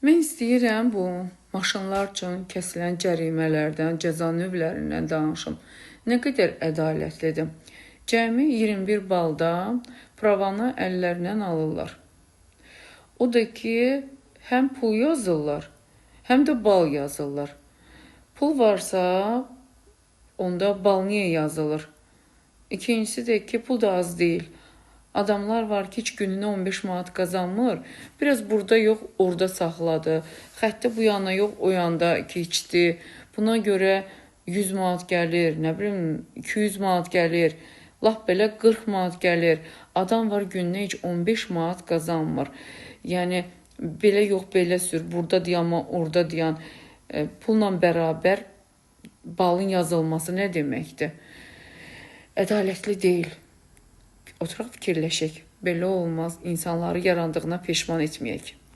Mən istəyirəm bu maşınlar üçün kəsilən cərimələrdən, cəza növlərindən danışım. Nə qədər ədalətlidir. Cəmi 21 balda pravanı əllərindən alırlar. O da ki, həm pul yazırlar, həm də bal yazırlar. Pul varsa, onda bal niyə yazılır? İkincisi də ki, pul da az deyil. Adamlar var ki, heç gününə 15 manat qazanmır. Biraz burada yox, orada saxladı. Xətti bu yana yox, o yanda keçdi. Buna görə 100 manat gəlir, nə bilim 200 manat gəlir. Lap belə 40 manat gəlir. Adam var gününə heç 15 manat qazanmır. Yəni belə yox, belə sür, burada dayanma, orada dayan. Pulla bərabər balın yazılması nə deməkdir? Ədalətli deyil. Oturaq fikirləşək. Belə olmaz. İnsanları yarandığına peşman etməyək.